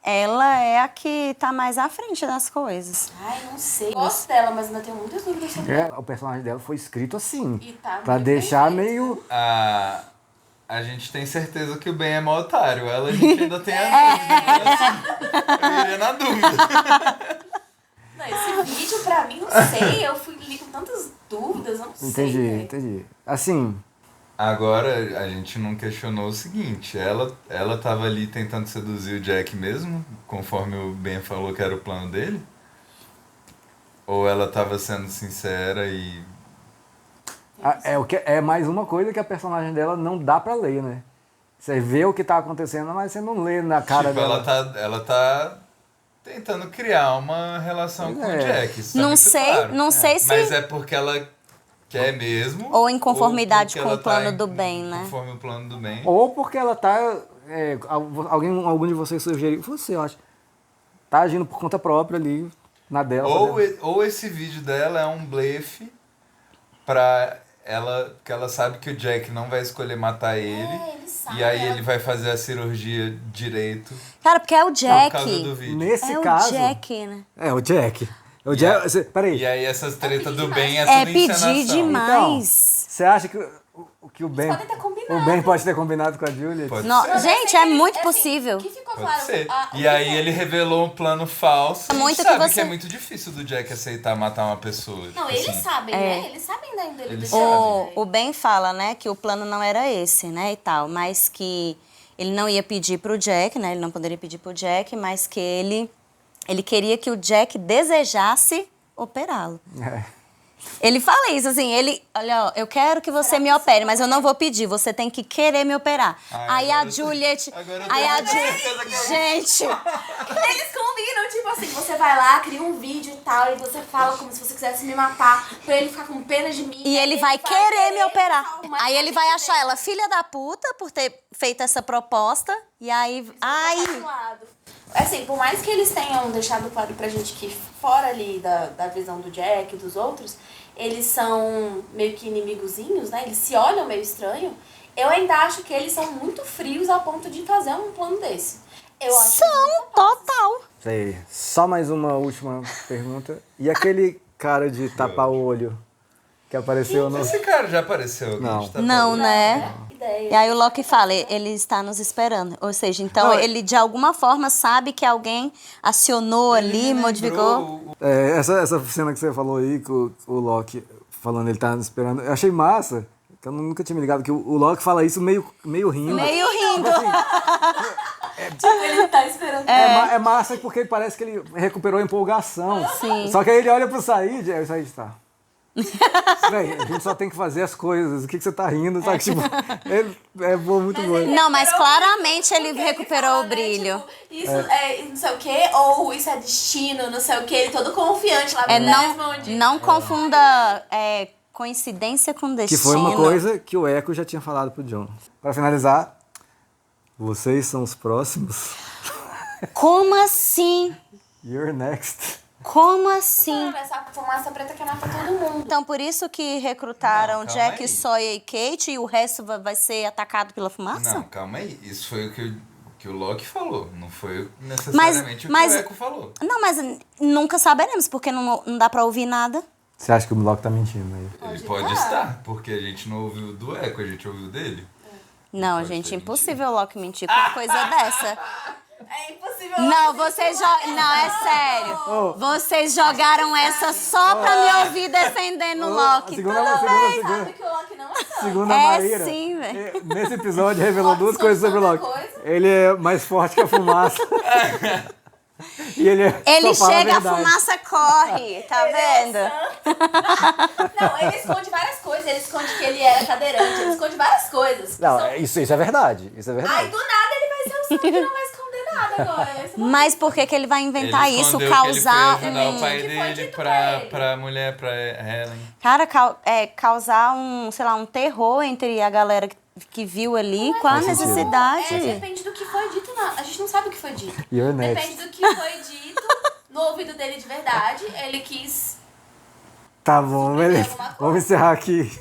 Speaker 2: ela é a que tá mais à frente das coisas.
Speaker 4: Ai, não sei. Gosto dela, mas ainda tenho muitas dúvidas sobre ela.
Speaker 1: O personagem dela foi escrito assim,
Speaker 4: E tá
Speaker 1: pra
Speaker 4: muito
Speaker 1: deixar
Speaker 4: bem feito.
Speaker 1: meio...
Speaker 3: A gente tem certeza que o Ben é mó otário. Ela a gente ainda tem a dúvida. Eu iria na dúvida.
Speaker 4: Não, esse vídeo, pra mim, não sei. Eu li com tantas dúvidas, eu não sei.
Speaker 1: Entendi. Assim,
Speaker 3: Agora, a gente não questionou o seguinte. Ela tava ali tentando seduzir o Jack mesmo, conforme o Ben falou que era o plano dele? Ou ela tava sendo sincera e...
Speaker 1: é mais uma coisa que a personagem dela não dá pra ler, né? Você vê o que tá acontecendo, mas você não lê na cara dela.
Speaker 3: Ela tá tentando criar uma relação com o Jack. Isso tá
Speaker 2: Não
Speaker 3: muito
Speaker 2: sei,
Speaker 3: claro.
Speaker 2: não sei se...
Speaker 3: Mas é porque ela quer mesmo.
Speaker 2: Ou em conformidade
Speaker 3: ou
Speaker 2: com o
Speaker 3: porque ela
Speaker 2: plano
Speaker 3: tá
Speaker 2: do bem, né?
Speaker 3: Conforme o plano do bem.
Speaker 1: Ou porque ela tá... algum de vocês sugeriu... Você, eu acho. Tá agindo por conta própria ali, na dela.
Speaker 3: Ou esse vídeo dela é um blefe pra ela... Porque ela sabe que o Jack não vai escolher matar ele. E aí ele vai fazer a cirurgia direito.
Speaker 2: Cara, porque é o Jack.
Speaker 3: Por causa do vídeo.
Speaker 1: Nesse
Speaker 2: é
Speaker 1: caso...
Speaker 2: o Jack, né?
Speaker 1: É, o Jack. O Jack... Peraí.
Speaker 3: E aí essas tretas do bem é
Speaker 2: É
Speaker 3: tudo encenação.
Speaker 2: pedir demais.
Speaker 1: Então, você acha que o Ben... O Ben pode ter combinado com a Juliet?
Speaker 2: Gente, é muito possível.
Speaker 3: Pode ser. E aí ele revelou um plano falso.
Speaker 2: Muito
Speaker 3: A gente
Speaker 2: que
Speaker 3: sabe
Speaker 2: você-
Speaker 3: que é muito difícil do Jack aceitar matar uma pessoa.
Speaker 4: Não,
Speaker 3: tipo
Speaker 4: eles
Speaker 3: assim.
Speaker 4: sabem, né? Eles sabem da índole do
Speaker 3: Eles
Speaker 4: Jack.
Speaker 2: O Ben fala, né, que o plano não era esse, né, e tal, mas que ele não ia pedir pro Jack, né, ele não poderia pedir pro Jack, mas que ele queria que o Jack desejasse operá-lo. Ele fala isso, assim, olha, ó, eu quero que você me opere, mas eu não vou pedir, você tem que querer me operar. Aí a Juliet... Gente...
Speaker 4: Eles combinam, tipo assim, você vai lá, cria um vídeo e tal, e você fala como se você quisesse me matar, pra ele ficar com pena de mim.
Speaker 2: E ele vai querer me operar. Aí ele vai achar ela filha da puta por ter feito essa proposta, e aí...
Speaker 4: Assim, por mais que eles tenham deixado claro pra gente que fora ali da visão do Jack e dos outros, eles são meio que inimigozinhos, né? Eles se olham meio estranho. Eu ainda acho que eles são muito frios a ponto de fazer um plano desse. Eu acho
Speaker 2: São, total.
Speaker 1: Sei. Só mais uma última pergunta. E aquele cara de tapar o olho que apareceu no...
Speaker 3: Esse cara já apareceu.
Speaker 1: Não.
Speaker 2: Não, né? E aí o Loki fala, ele está nos esperando. Ou seja, então ele de alguma forma sabe que alguém acionou ali, modificou.
Speaker 1: Essa cena que você falou aí, com o Loki falando ele tá nos esperando, eu achei massa. Que eu nunca tinha me ligado que o Loki fala isso meio rindo.
Speaker 2: Meio rindo.
Speaker 4: Tipo, ele tá esperando.
Speaker 1: É massa porque parece que ele recuperou a empolgação.
Speaker 2: Sim.
Speaker 1: Só que aí ele olha pro Said, aí o Said tá... Véi, a gente só tem que fazer as coisas. O que você tá rindo? Sabe? Tipo, é muito bom.
Speaker 2: Não, mas claramente ele recuperou o brilho.
Speaker 4: Isso é não sei o quê, ou isso é destino, não sei o quê, ele todo confiante lá no
Speaker 2: Não confunda coincidência com destino.
Speaker 1: Que foi uma coisa que o Echo já tinha falado pro John. Pra finalizar, vocês são os próximos.
Speaker 2: Como assim?
Speaker 1: You're next.
Speaker 2: Como assim?
Speaker 4: Essa fumaça preta quer matar todo mundo.
Speaker 2: Então, por isso que recrutaram
Speaker 3: Não, calma
Speaker 2: Jack,
Speaker 3: aí.
Speaker 2: Sawyer e Kate e o resto vai ser atacado pela fumaça?
Speaker 3: Não, calma aí. Isso foi o que o Loki falou. Não foi necessariamente o que o Echo falou.
Speaker 2: Não, mas nunca saberemos, porque não dá pra ouvir nada.
Speaker 1: Você acha que o Loki tá mentindo aí?
Speaker 3: Ele pode estar, porque a gente não ouviu do Echo, a gente ouviu dele.
Speaker 2: Não, gente, impossível o Loki mentir com uma coisa dessa.
Speaker 4: É impossível.
Speaker 2: Não, vocês jogam. Não, é sério. Vocês jogaram essa só pra me ouvir defendendo o Loki.
Speaker 4: Sabe que o Loki não é só.
Speaker 1: Segundo a
Speaker 2: É
Speaker 1: Maíra,
Speaker 2: sim, velho.
Speaker 1: nesse episódio revelou duas coisas sobre o Loki. Ele é mais forte que a fumaça. E ele só fala
Speaker 2: chega, a
Speaker 1: verdade.
Speaker 2: fumaça corre, tá vendo?
Speaker 4: Não, ele esconde várias coisas. Ele esconde que ele era cadeirante, ele esconde várias coisas.
Speaker 1: Não, isso é verdade. Isso é
Speaker 4: Aí
Speaker 1: verdade.
Speaker 4: do nada ele vai ser o santo que não vai esconder nada agora.
Speaker 2: Mas por que ele vai inventar
Speaker 3: Ele
Speaker 2: isso?
Speaker 3: escondeu
Speaker 2: Causar
Speaker 3: que ele foi ajudar o pai dele pra mulher, pra Helen.
Speaker 2: Cara, causar sei lá, um terror entre a galera que viu ali. Qual a necessidade?
Speaker 4: Depende do que foi dito. A gente não sabe o que foi dito.
Speaker 1: You're next.
Speaker 4: Depende do que foi dito no ouvido dele de verdade. Ele quis...
Speaker 1: Tá bom, beleza. Vamos encerrar aqui.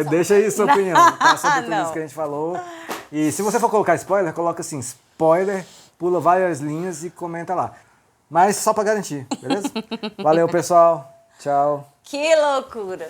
Speaker 1: Deixa aí sua opinião, tá? Sobre tudo isso que a gente falou. E se você for colocar spoiler, coloca assim, spoiler, pula várias linhas e comenta lá. Mas só pra garantir, beleza? Valeu, pessoal. Tchau.
Speaker 2: Que loucura.